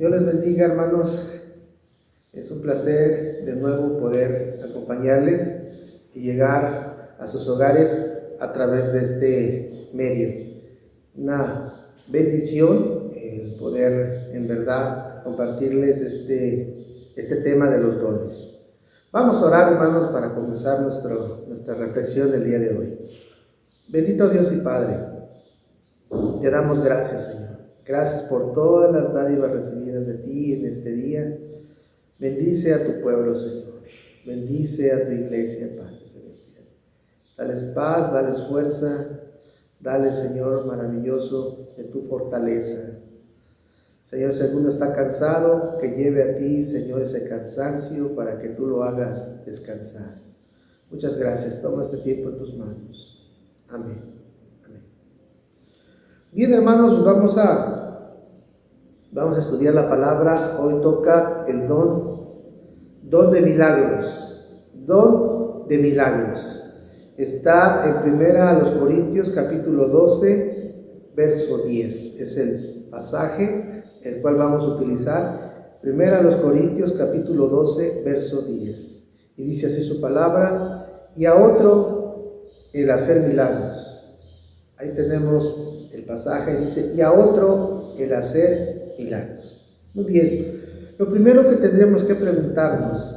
Dios les bendiga, hermanos. Es un placer de nuevo poder acompañarles y llegar a sus hogares a través de este medio. Una bendición el poder en verdad compartirles este tema de los dones. Vamos a orar, hermanos, para comenzar nuestra reflexión del día de hoy. Bendito Dios y Padre, te damos gracias, Señor. Gracias por todas las dádivas recibidas de ti en este día. Bendice a tu pueblo, Señor. Bendice a tu iglesia, Padre Celestial. Dales paz, dales fuerza. Dale, Señor, maravilloso, de tu fortaleza. Señor, si alguno está cansado, que lleve a ti, Señor, ese cansancio para que tú lo hagas descansar. Muchas gracias. Toma este tiempo en tus manos. Amén. Amén. Bien, hermanos, vamos a estudiar la palabra. Hoy toca el don de milagros. Don de milagros. Está en 1 Corintios capítulo 12, verso 10. Es el pasaje el cual vamos a utilizar. 1 Corintios capítulo 12, verso 10. Y dice así su palabra: y a otro el hacer milagros. Ahí tenemos el pasaje, dice: y a otro el hacer milagros. Muy bien. Lo primero que tendremos que preguntarnos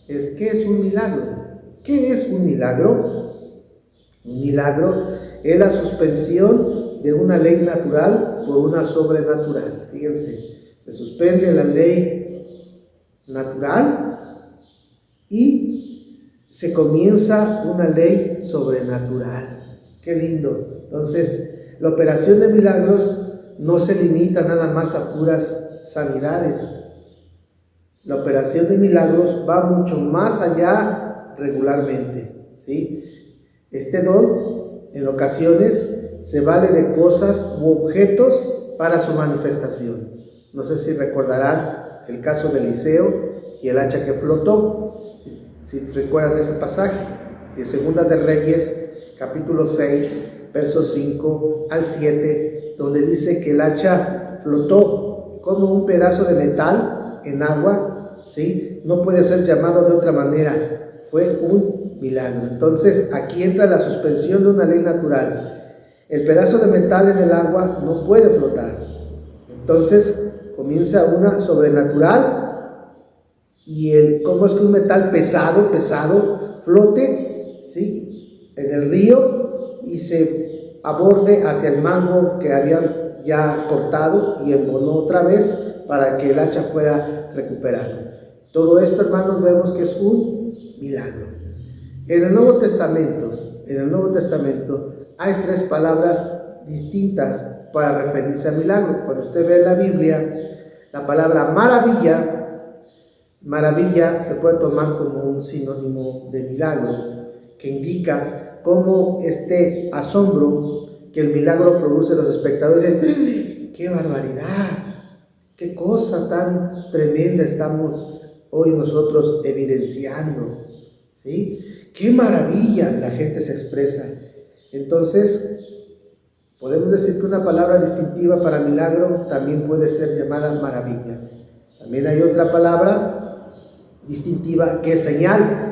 es: ¿qué es un milagro? ¿Qué es un milagro? Un milagro es la suspensión de una ley natural por una sobrenatural. Fíjense, se suspende la ley natural y se comienza una ley sobrenatural. Qué lindo. Entonces, la operación de milagros no se limita nada más a puras sanidades. La operación de milagros va mucho más allá regularmente, ¿sí? Este don, en ocasiones, se vale de cosas u objetos para su manifestación. No sé si recordarán el caso de Eliseo y el hacha que flotó. Si recuerdan ese pasaje de 2 de Reyes, capítulo 6, versos 5 al 7, donde dice que el hacha flotó como un pedazo de metal en agua, ¿sí? No puede ser llamado de otra manera. Fue un milagro. Entonces, aquí entra la suspensión de una ley natural. El pedazo de metal en el agua no puede flotar. Entonces, comienza una sobrenatural. Y cómo es que un metal pesado, flote, ¿sí?, en el río y se aborde hacia el mango que habían ya cortado y embonó otra vez para que el hacha fuera recuperado. Todo esto, hermanos, vemos que es un milagro. En el Nuevo Testamento hay 3 palabras distintas para referirse a milagro. Cuando usted ve en la Biblia, la palabra maravilla se puede tomar como un sinónimo de milagro, que indica cómo este asombro que el milagro produce en los espectadores. Dicen: ¡qué barbaridad! ¡Qué cosa tan tremenda estamos hoy nosotros evidenciando! ¿Sí? ¡Qué maravilla! La gente se expresa. Entonces, podemos decir que una palabra distintiva para milagro también puede ser llamada maravilla. También hay otra palabra distintiva que es señal,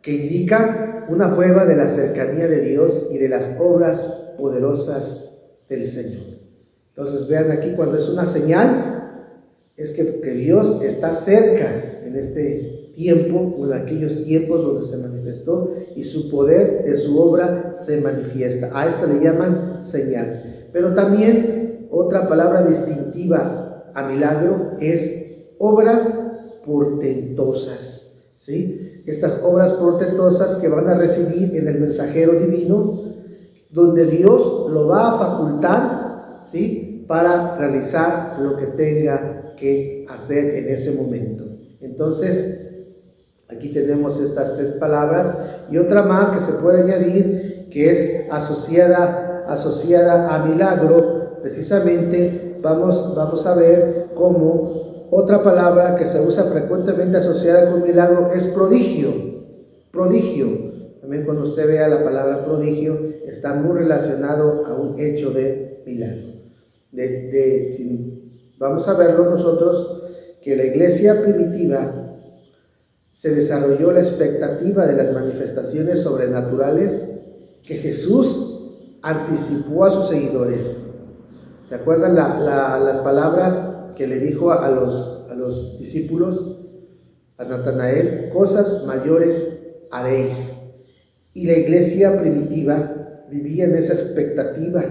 que indica una prueba de la cercanía de Dios y de las obras poderosas del Señor. Entonces, vean aquí, cuando es una señal, es que Dios está cerca en este tiempo, o en aquellos tiempos donde se manifestó, y su poder de su obra se manifiesta. A esto le llaman señal. Pero también otra palabra distintiva a milagro es obras portentosas, ¿sí? Estas obras portentosas que van a recibir en el mensajero divino, donde Dios lo va a facultar, ¿sí?, para realizar lo que tenga que hacer en ese momento. Entonces, aquí tenemos estas 3 palabras y otra más que se puede añadir, que es asociada a milagro. Precisamente vamos a ver cómo otra palabra que se usa frecuentemente asociada con milagro es prodigio. También cuando usted vea la palabra prodigio, está muy relacionado a un hecho de milagro. Vamos a verlo nosotros, que la iglesia primitiva se desarrolló la expectativa de las manifestaciones sobrenaturales que Jesús anticipó a sus seguidores. ¿Se acuerdan las palabras que le dijo a los discípulos, a Natanael? Cosas mayores haréis. Y la iglesia primitiva vivía en esa expectativa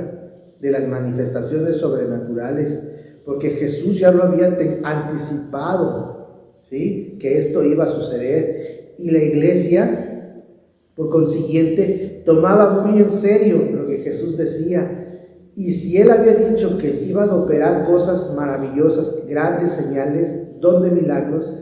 de las manifestaciones sobrenaturales, porque Jesús ya lo había anticipado, ¿sí?, que esto iba a suceder. Y la iglesia, por consiguiente, tomaba muy en serio lo que Jesús decía. Y si él había dicho que iban a operar cosas maravillosas, grandes señales, don de milagros,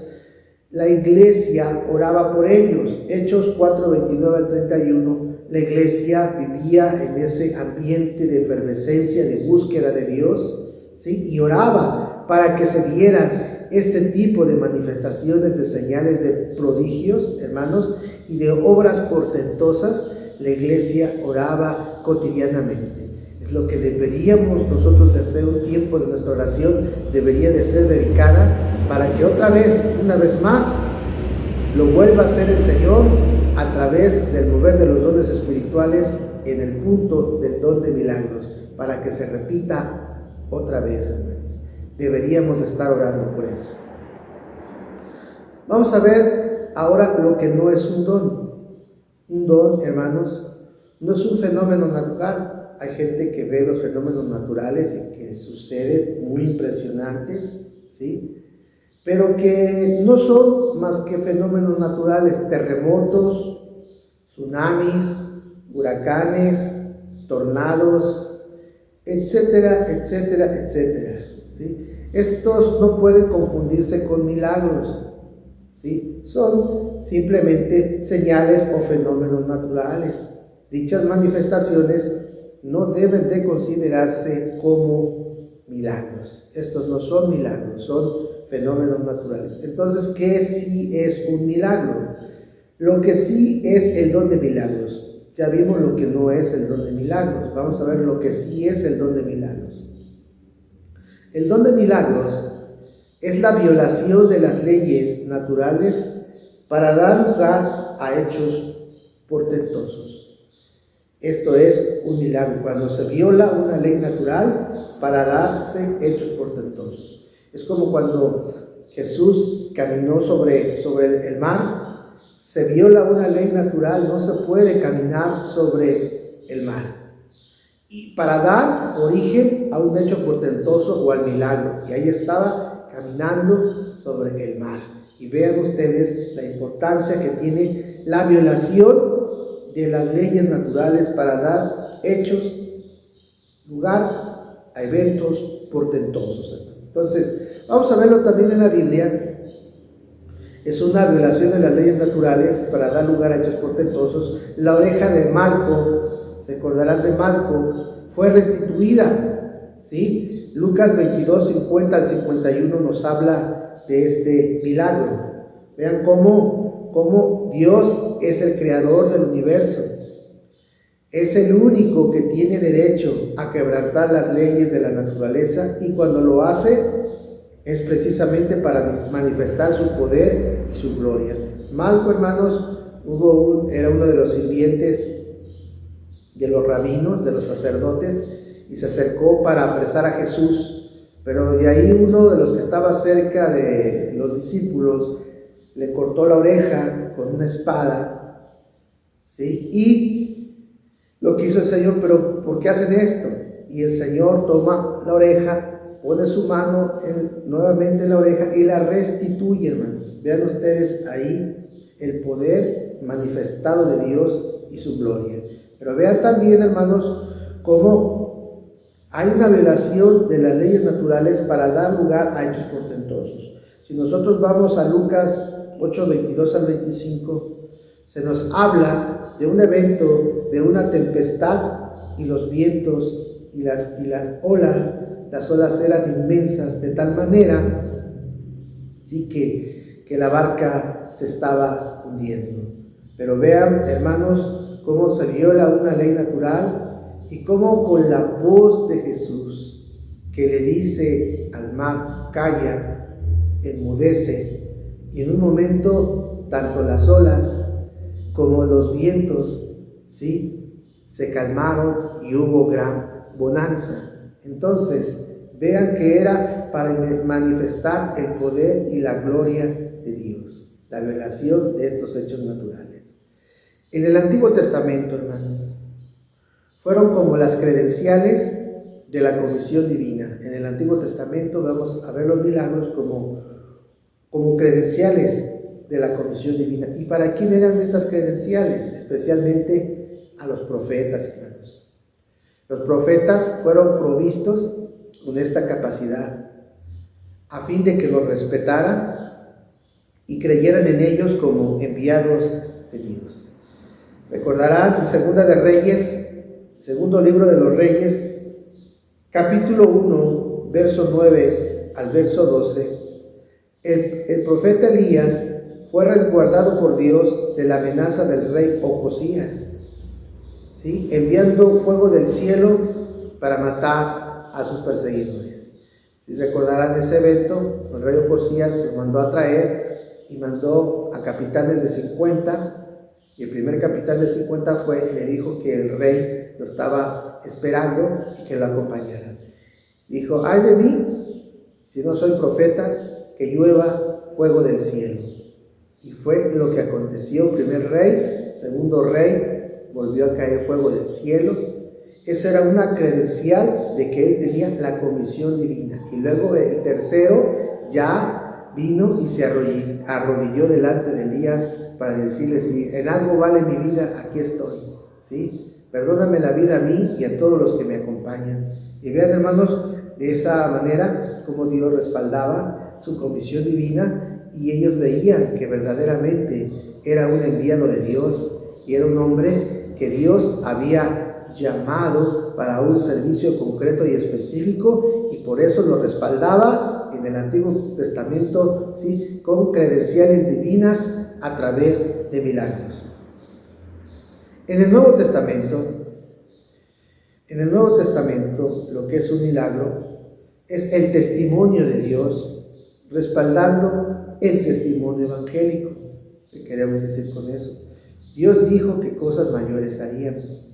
la iglesia oraba por ellos. Hechos 4, 29 al 31, la iglesia vivía en ese ambiente de efervescencia, de búsqueda de Dios, ¿sí?, y oraba para que se dieran este tipo de manifestaciones, de señales, de prodigios, hermanos, y de obras portentosas. La iglesia oraba cotidianamente. Es lo que deberíamos nosotros de hacer. Un tiempo de nuestra oración debería de ser dedicada para que otra vez, una vez más, lo vuelva a hacer el Señor a través del mover de los dones espirituales en el punto del don de milagros, para que se repita otra vez, hermanos. Deberíamos estar orando por eso. Vamos a ver ahora lo que no es un don. Un don, hermanos, no es un fenómeno natural. Hay gente que ve los fenómenos naturales y que suceden muy impresionantes, ¿sí?, pero que no son más que fenómenos naturales: terremotos, tsunamis, huracanes, tornados, etcétera, etcétera, etcétera, ¿sí? Estos no pueden confundirse con milagros, ¿sí? Son simplemente señales o fenómenos naturales. Dichas manifestaciones no deben de considerarse como milagros. Estos no son milagros, son fenómenos naturales. Entonces, ¿qué sí es un milagro? Lo que sí es el don de milagros. Ya vimos lo que no es el don de milagros. Vamos a ver lo que sí es el don de milagros. El don de milagros es la violación de las leyes naturales para dar lugar a hechos portentosos. Esto es un milagro, cuando se viola una ley natural para darse hechos portentosos. Es como cuando Jesús caminó sobre el mar. Se viola una ley natural, no se puede caminar sobre el mar. Y para dar origen a un hecho portentoso o al milagro. Y ahí estaba caminando sobre el mar. Y vean ustedes la importancia que tiene la violación de las leyes naturales para dar hechos, lugar a eventos portentosos. Entonces, vamos a verlo también en la Biblia. Es una violación de las leyes naturales para dar lugar a hechos portentosos. La oreja de Malco, se acordarán de Malco, fue restituida, ¿sí? Lucas 22, 50 al 51 nos habla de este milagro. Vean cómo Dios es el creador del universo. Es el único que tiene derecho a quebrantar las leyes de la naturaleza, y cuando lo hace es precisamente para manifestar su poder y su gloria. Malco, hermanos, era uno de los sirvientes de los rabinos, de los sacerdotes, y se acercó para apresar a Jesús, pero de ahí uno de los que estaba cerca de los discípulos le cortó la oreja con una espada, ¿sí? Y lo que hizo el Señor: pero ¿por qué hacen esto? Y el Señor toma la oreja, pone su mano nuevamente en la oreja y la restituye, hermanos. Vean ustedes ahí el poder manifestado de Dios y su gloria. Pero vean también, hermanos, cómo hay una violación de las leyes naturales para dar lugar a hechos portentosos. Si nosotros vamos a Lucas 8, 22 al 25, se nos habla de un evento, de una tempestad, y los vientos y las olas eran inmensas, de tal manera, sí, que la barca se estaba hundiendo. Pero vean, hermanos, cómo se viola una ley natural y cómo con la voz de Jesús que le dice al mar, calla, enmudece, y en un momento tanto las olas como los vientos, ¿sí?, se calmaron y hubo gran bonanza. Entonces, vean que era para manifestar el poder y la gloria de Dios, la revelación de estos hechos naturales. En el Antiguo Testamento, hermanos, fueron como las credenciales de la comisión divina. En el Antiguo Testamento vamos a ver los milagros como credenciales de la comisión divina. ¿Y para quién eran estas credenciales? Especialmente a los profetas, hermanos. Los profetas fueron provistos con esta capacidad a fin de que los respetaran y creyeran en ellos como enviados de Dios. Recordarán en Segunda de Reyes, segundo libro de los Reyes, capítulo 1, verso 9 al verso 12, el profeta Elías fue resguardado por Dios de la amenaza del rey Ocosías, ¿sí?, enviando fuego del cielo para matar a sus perseguidores. Si recordarán ese evento, el rey Ocosías los mandó a traer y mandó a capitanes de 50, y el primer capitán de 50 fue y le dijo que el rey lo estaba esperando y que lo acompañara. Dijo, ay de mí, si no soy profeta, que llueva fuego del cielo. Y fue lo que aconteció. Primer rey, segundo rey, volvió a caer fuego del cielo. Esa era una credencial de que él tenía la comisión divina. Y luego el tercero ya vino y se arrodilló delante de Elías para decirle, si en algo vale mi vida, aquí estoy, ¿sí? Perdóname la vida a mí y a todos los que me acompañan. Y vean, hermanos, de esa manera como Dios respaldaba su comisión divina, y ellos veían que verdaderamente era un enviado de Dios y era un hombre que Dios había llamado para un servicio concreto y específico, y por eso lo respaldaba en el Antiguo Testamento, ¿sí?, con credenciales divinas a través de milagros. En el Nuevo Testamento, lo que es un milagro es el testimonio de Dios respaldando el testimonio evangélico. ¿Qué queremos decir con eso? Dios dijo que cosas mayores haríamos.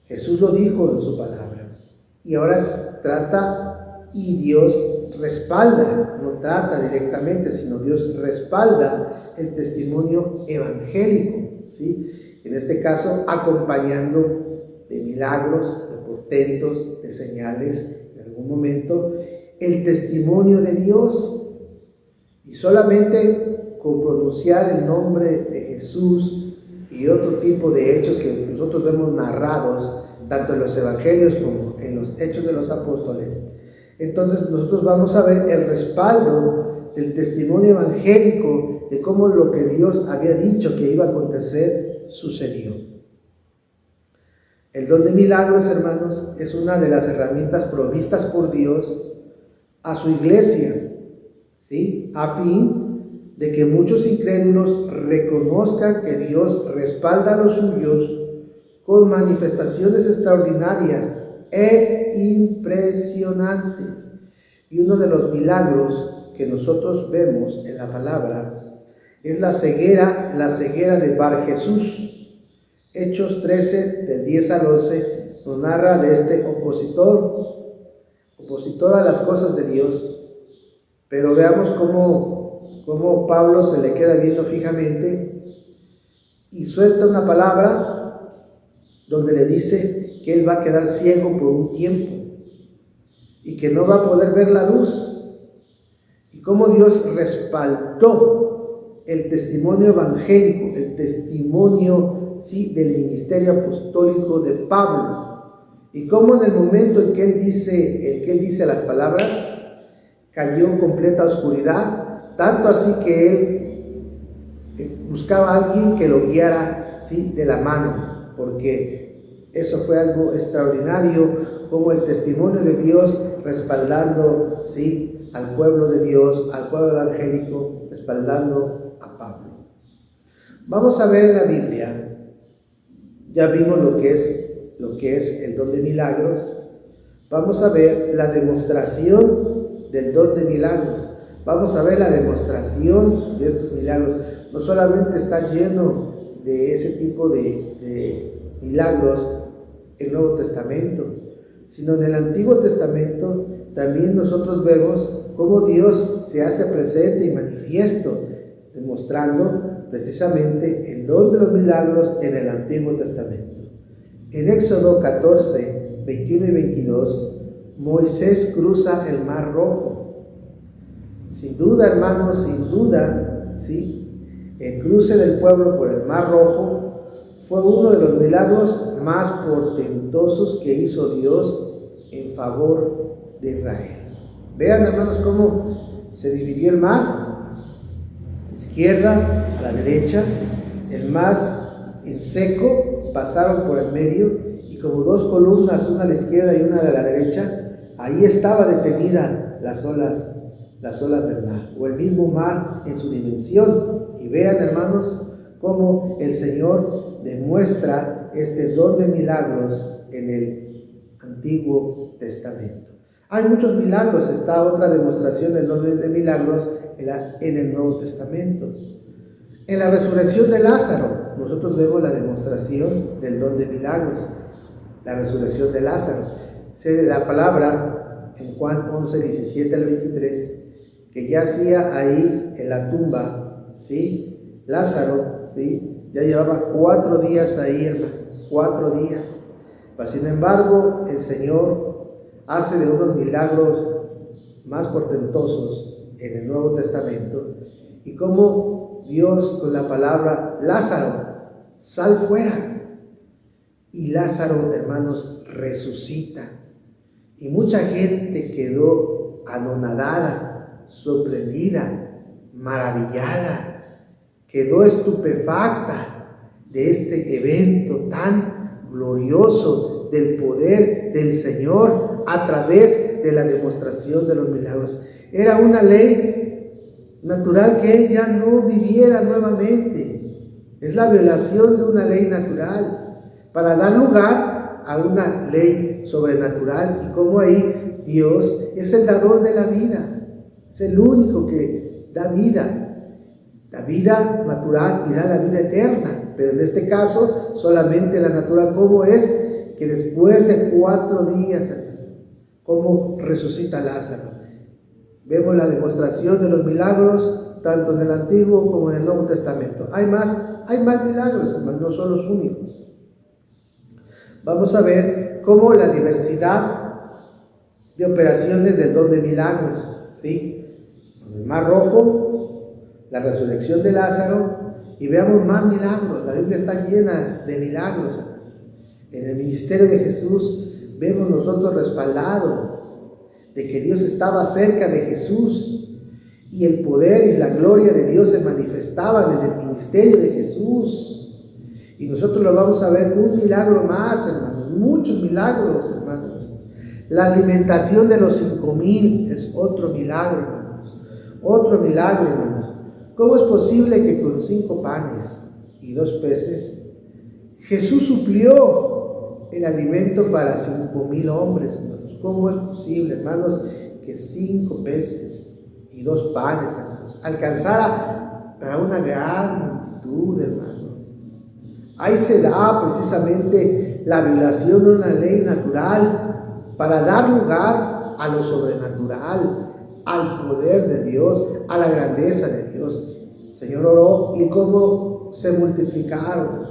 Jesús lo dijo en su palabra. Y ahora trata y Dios respalda, no trata directamente, sino Dios respalda el testimonio evangélico, ¿sí? En este caso, acompañando de milagros, de portentos, de señales, en algún momento, el testimonio de Dios. Y solamente con pronunciar el nombre de Jesús y otro tipo de hechos que nosotros vemos narrados tanto en los evangelios como en los hechos de los apóstoles, entonces nosotros vamos a ver el respaldo del testimonio evangélico de cómo lo que Dios había dicho que iba a acontecer sucedió. El don de milagros, hermanos, es una de las herramientas provistas por Dios a su iglesia, ¿sí?, a fin de que muchos incrédulos reconozcan que Dios respalda a los suyos con manifestaciones extraordinarias e impresionantes. Y uno de los milagros que nosotros vemos en la palabra es la ceguera de Bar Jesús. Hechos 13, del 10 al 11, nos narra de este opositor a las cosas de Dios. Pero veamos cómo Pablo se le queda viendo fijamente y suelta una palabra donde le dice que él va a quedar ciego por un tiempo y que no va a poder ver la luz. Y cómo Dios respaldó el testimonio evangélico, el testimonio, sí, del ministerio apostólico de Pablo. Y cómo en el momento en que él dice las palabras, cayó completa oscuridad, tanto así que él buscaba a alguien que lo guiara, ¿sí?, de la mano, porque eso fue algo extraordinario, como el testimonio de Dios respaldando, ¿sí?, al pueblo de Dios, al pueblo evangélico, respaldando a Pablo. Vamos a ver en la Biblia, ya vimos lo que es el don de milagros. vamos a ver la demostración del don de milagros. Vamos a ver la demostración de estos milagros. No solamente está lleno de ese tipo de milagros el Nuevo Testamento, sino en el Antiguo Testamento también nosotros vemos cómo Dios se hace presente y manifiesto, demostrando precisamente el don de los milagros en el Antiguo Testamento. En Éxodo 14, 21 y 22, Moisés cruza el Mar Rojo. Sin duda, hermanos, sin duda, ¿sí? El cruce del pueblo por el Mar Rojo fue uno de los milagros más portentosos que hizo Dios en favor de Israel. Vean, hermanos, cómo se dividió el mar, a la izquierda, a la derecha, el mar en seco, pasaron por el medio, y como dos columnas, una a la izquierda y una a la derecha, ahí estaba detenida las olas del mar, o el mismo mar en su dimensión. Y vean, hermanos, cómo el Señor demuestra este don de milagros en el Antiguo Testamento. Hay muchos milagros, está otra demostración del don de milagros en el Nuevo Testamento. En la resurrección de Lázaro, nosotros vemos la demostración del don de milagros, la resurrección de Lázaro. Se la palabra en Juan 11, 17 al 23, que yacía ahí en la tumba, ¿sí? Lázaro, ¿sí? Ya llevaba 4 días ahí, hermanos, 4 días. Mas, sin embargo, el Señor hace de unos milagros más portentosos en el Nuevo Testamento, y como Dios con la palabra: Lázaro, sal fuera. Y Lázaro, hermanos, resucita. Y mucha gente quedó anonadada, sorprendida, maravillada, quedó estupefacta de este evento tan glorioso del poder del Señor a través de la demostración de los milagros. Era una ley natural que él ya no viviera nuevamente. Es la violación de una ley natural para dar lugar a una ley sobrenatural, y como ahí Dios es el dador de la vida, es el único que da vida natural y da la vida eterna. Pero en este caso solamente la natural. ¿Cómo es que después de 4 días, cómo resucita Lázaro? Vemos la demostración de los milagros tanto en el Antiguo como en el Nuevo Testamento. Hay más milagros, hermanos, no son los únicos. Vamos a ver cómo la diversidad de operaciones del don de milagros, ¿sí? El Mar Rojo, la resurrección de Lázaro, y veamos más milagros. La Biblia está llena de milagros. En el ministerio de Jesús vemos nosotros respaldado de que Dios estaba cerca de Jesús, y el poder y la gloria de Dios se manifestaban en el ministerio de Jesús. Y nosotros lo vamos a ver un milagro más, hermanos, muchos milagros, hermanos. La alimentación de los 5,000 es otro milagro, hermanos. Otro milagro, hermanos. ¿Cómo es posible que con 5 panes y 2 peces Jesús suplió el alimento para 5,000 hombres, hermanos? ¿Cómo es posible, hermanos, que 5 peces y 2 panes, hermanos, alcanzara para una gran multitud, hermanos? Ahí se da precisamente la violación de una ley natural para dar lugar a lo sobrenatural, al poder de Dios, a la grandeza de Dios. El Señor oró, y cómo se multiplicaron.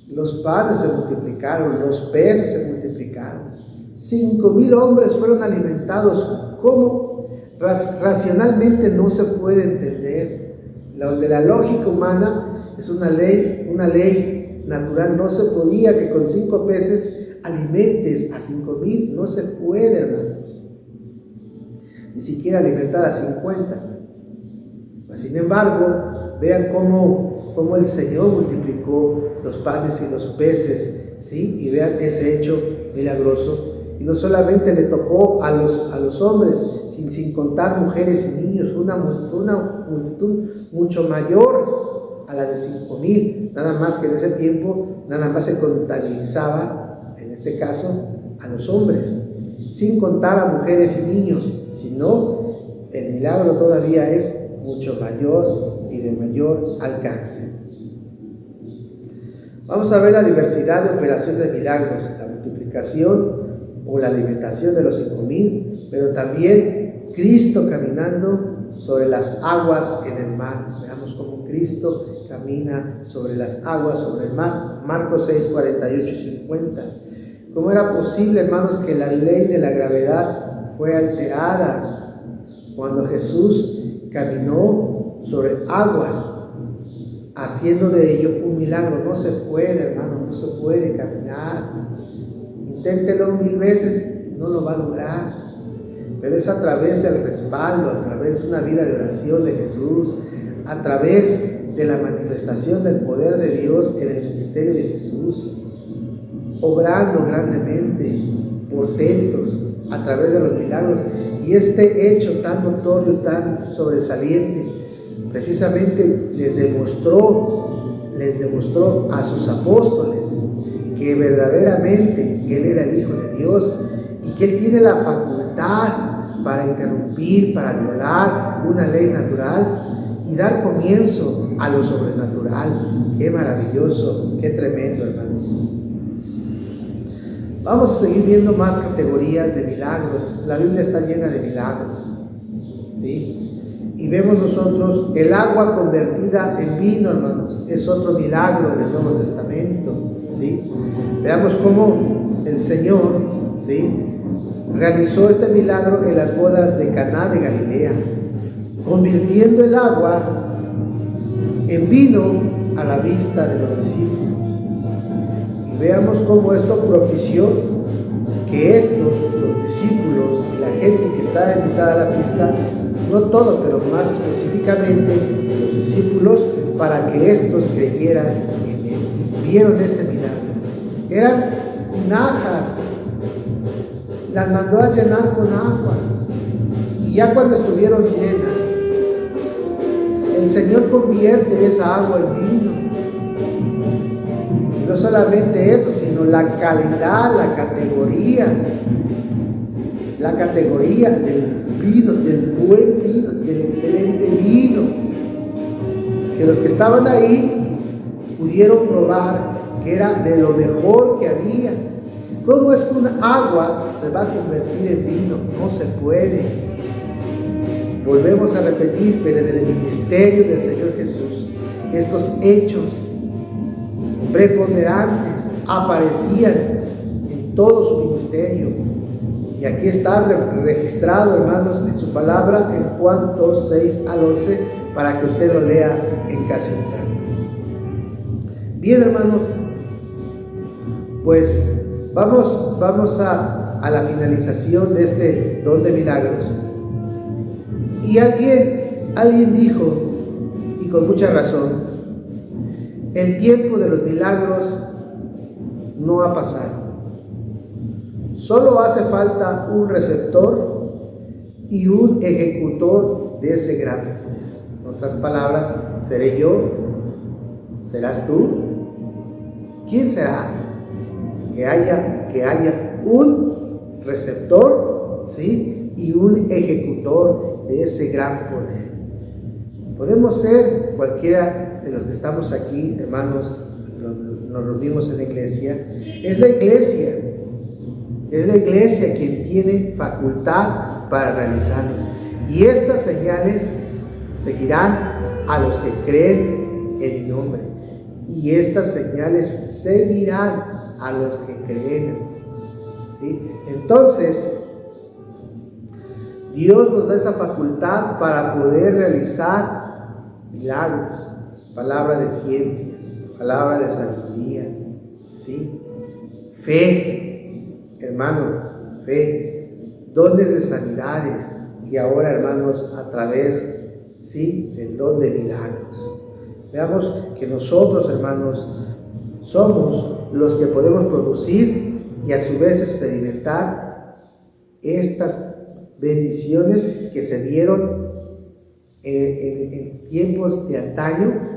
Los panes se multiplicaron, los peces se multiplicaron. 5,000 hombres fueron alimentados. ¿Cómo? Racionalmente no se puede entender. Donde la lógica humana es una ley natural. No se podía que con 5 peces alimentes a 5,000. No se puede, hermanos. Ni siquiera alimentar a 50, hermanos. Sin embargo, vean cómo el Señor multiplicó los panes y los peces, ¿sí? Y vean ese hecho milagroso. Y no solamente le tocó a los hombres, sin contar mujeres y niños, fue una multitud mucho mayor a la de 5,000. Nada más que en ese tiempo, nada más se contabilizaba, en este caso, a los hombres, sin contar a mujeres y niños, sino el milagro todavía es mucho mayor y de mayor alcance. Vamos a ver la diversidad de operaciones de milagros, la multiplicación o la alimentación de los 5,000, pero también Cristo caminando sobre las aguas en el mar. Veamos cómo Cristo camina sobre las aguas, sobre el mar. Marcos 6, 48 y 50. ¿Cómo era posible, hermanos, que la ley de la gravedad fue alterada cuando Jesús caminó sobre agua, haciendo de ello un milagro? No se puede, hermano, no se puede caminar. Inténtelo 1000 veces y no lo va a lograr. Pero es a través del respaldo, a través de una vida de oración de Jesús, a través de la manifestación del poder de Dios en el ministerio de Jesús, obrando grandemente, portentos, a través de los milagros. Y este hecho tan notorio, tan sobresaliente, precisamente les demostró a sus apóstoles que verdaderamente Él era el Hijo de Dios y que Él tiene la facultad para interrumpir, para violar una ley natural y dar comienzo a lo sobrenatural. Qué maravilloso, qué tremendo, hermanos. Vamos a seguir viendo más categorías de milagros. La Biblia está llena de milagros, ¿sí? Y vemos nosotros el agua convertida en vino, hermanos. Es otro milagro del Nuevo Testamento, ¿sí? Veamos cómo el Señor, ¿sí?, realizó este milagro en las bodas de Caná de Galilea, convirtiendo el agua en vino a la vista de los discípulos. Y veamos cómo esto propició que los discípulos y la gente que estaba invitada a la fiesta, no todos, pero más específicamente los discípulos, para que estos creyeran en Él. Vieron este milagro. Eran tinajas, las mandó a llenar con agua, y ya cuando estuvieron llenas, el Señor convierte esa agua en vino. Y no solamente eso, sino la calidad, la categoría del vino, del buen vino, del excelente vino, que los que estaban ahí pudieron probar que era de lo mejor que había. ¿Cómo es que una agua se va a convertir en vino? No se puede. Volvemos a repetir, pero en el ministerio del Señor Jesús, estos hechos preponderantes aparecían en todo su ministerio. Y aquí está registrado, hermanos, en su palabra, en Juan 2, 6 al 11, para que usted lo lea en casita. Bien, hermanos, pues vamos a la finalización de este don de milagros. Y alguien dijo, y con mucha razón, el tiempo de los milagros no ha pasado. Solo hace falta un receptor y un ejecutor de ese gran poder. En otras palabras, ¿seré yo? ¿Serás tú? ¿Quién será? Que haya un receptor, ¿sí?, y un ejecutor de ese gran poder. Podemos ser cualquiera de los que estamos aquí, hermanos, nos reunimos en la iglesia. Es la iglesia quien tiene facultad para realizarlos. Y estas señales seguirán a los que creen en mi nombre. Y estas señales seguirán a los que creen en Dios, ¿sí? Entonces, Dios nos da esa facultad para poder realizar milagros, palabra de ciencia, palabra de sabiduría, ¿sí? Fe, hermano, fe, dones de sanidades, y ahora, hermanos, a través, ¿sí?, del don de milagros. Veamos que nosotros, hermanos, somos los que podemos producir y a su vez experimentar estas bendiciones que se dieron en tiempos de antaño,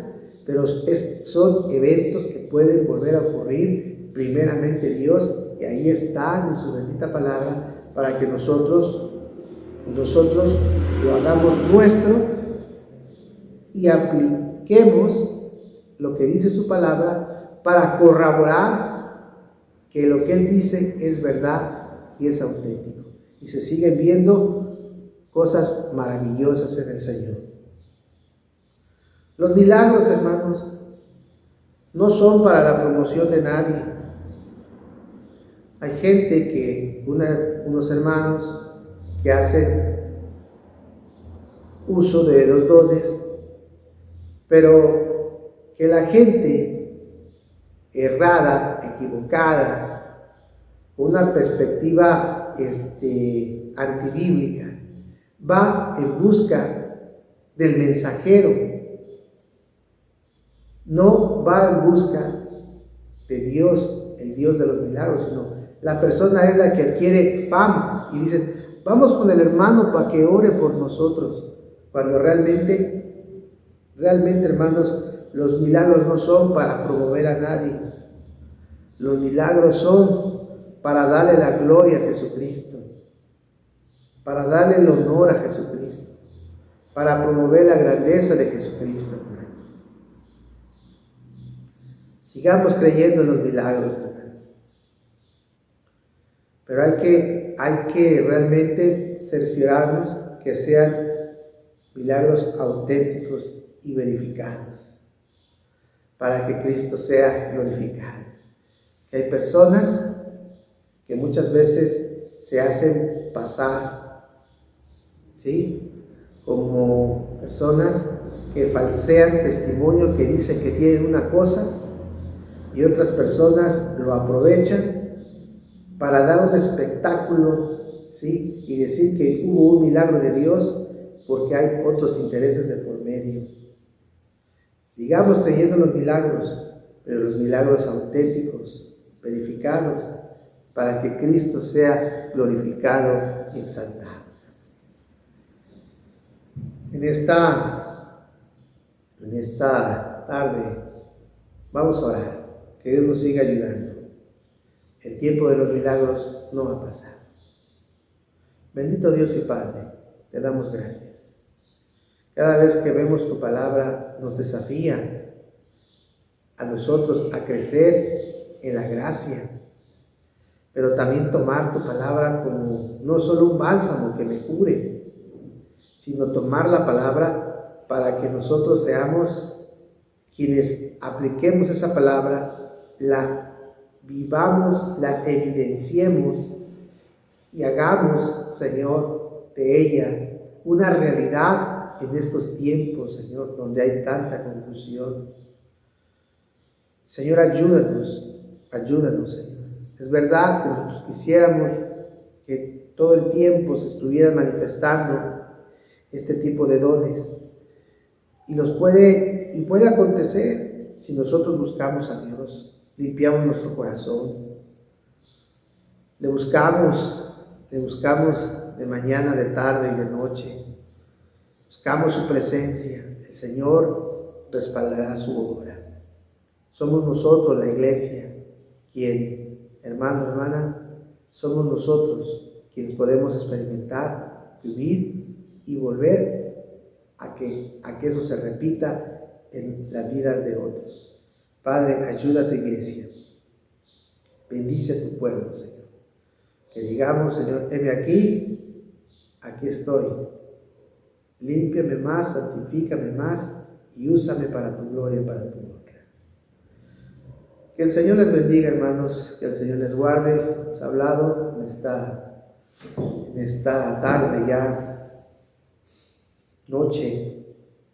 pero son eventos que pueden volver a ocurrir primeramente Dios, y ahí está en su bendita palabra, para que nosotros lo hagamos nuestro y apliquemos lo que dice su palabra para corroborar que lo que Él dice es verdad y es auténtico. Y se siguen viendo cosas maravillosas en el Señor. Los milagros, hermanos, no son para la promoción de nadie. Hay gente unos hermanos que hacen uso de los dones, pero que la gente errada, equivocada, una perspectiva antibíblica, va en busca del mensajero, no va en busca de Dios, el Dios de los milagros, sino la persona es la que adquiere fama y dicen, vamos con el hermano para que ore por nosotros, cuando realmente, hermanos, los milagros no son para promover a nadie. Los milagros son para darle la gloria a Jesucristo, para darle el honor a Jesucristo, para promover la grandeza de Jesucristo, hermano. Sigamos creyendo en los milagros, hermano. Pero hay que realmente cerciorarnos que sean milagros auténticos y verificados, para que Cristo sea glorificado. Que hay personas que muchas veces se hacen pasar, ¿sí?, como personas que falsean testimonio, que dicen que tienen una cosa y otras personas lo aprovechan para dar un espectáculo, ¿sí?, y decir que hubo un milagro de Dios porque hay otros intereses de por medio. Sigamos creyendo en los milagros, pero los milagros auténticos, verificados, para que Cristo sea glorificado y exaltado. En esta tarde vamos a orar, que Dios nos siga ayudando. El tiempo de los milagros no va a pasar. Bendito Dios y Padre, te damos gracias. Cada vez que vemos tu palabra nos desafía a nosotros a crecer en la gracia, pero también tomar tu palabra como no solo un bálsamo que me cure, sino tomar la palabra para que nosotros seamos quienes apliquemos esa palabra, la vivamos, la evidenciemos y hagamos, Señor, de ella una realidad en estos tiempos, Señor, donde hay tanta confusión. Señor, ayúdanos, Señor. Es verdad que nosotros quisiéramos que todo el tiempo se estuvieran manifestando este tipo de dones, y puede acontecer si nosotros buscamos a Dios, limpiamos nuestro corazón, le buscamos de mañana, de tarde y de noche, buscamos su presencia. El Señor respaldará su obra. Somos nosotros, la iglesia, hermano, hermana, somos nosotros quienes podemos experimentar, vivir y volver a que eso se repita en las vidas de otros. Padre, ayuda a tu iglesia. Bendice a tu pueblo, Señor. Que digamos, Señor, heme aquí estoy. Límpiame más, santifícame más y úsame para tu gloria, para tu honra. Que el Señor les bendiga, hermanos, que el Señor les guarde. Hemos hablado en esta tarde ya, noche,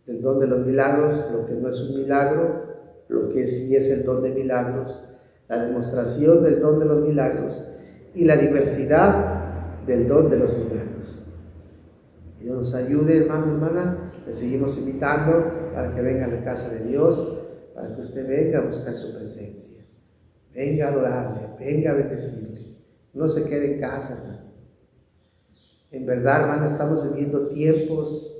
del don de los milagros, lo que no es un milagro, lo que sí es el don de milagros, la demostración del don de los milagros y la diversidad del don de los milagros. Que Dios nos ayude, hermano, hermana. Le seguimos invitando para que venga a la casa de Dios, para que usted venga a buscar su presencia, venga a adorarle, venga a bendecirle. No se quede en casa, hermano. En verdad, hermano, estamos viviendo tiempos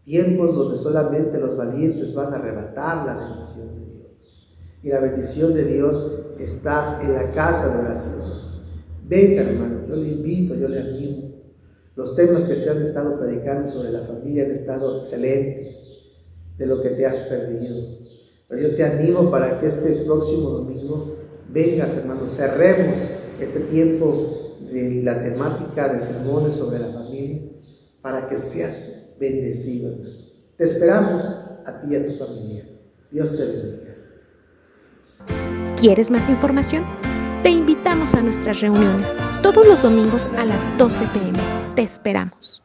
donde solamente los valientes van a arrebatar la bendición de Dios. Y la bendición de Dios está en la casa de oración. Venga, hermano, yo le invito, yo le animo. Los temas que se han estado predicando sobre la familia han estado excelentes, de lo que te has perdido. Pero yo te animo para que este próximo domingo vengas, hermano, cerremos este tiempo de la temática de sermones sobre la familia para que seas bendecido, hermano. Te esperamos a ti y a tu familia. Dios te bendiga. ¿Quieres más información? Te invitamos a nuestras reuniones todos los domingos a las 12 p.m. Te esperamos.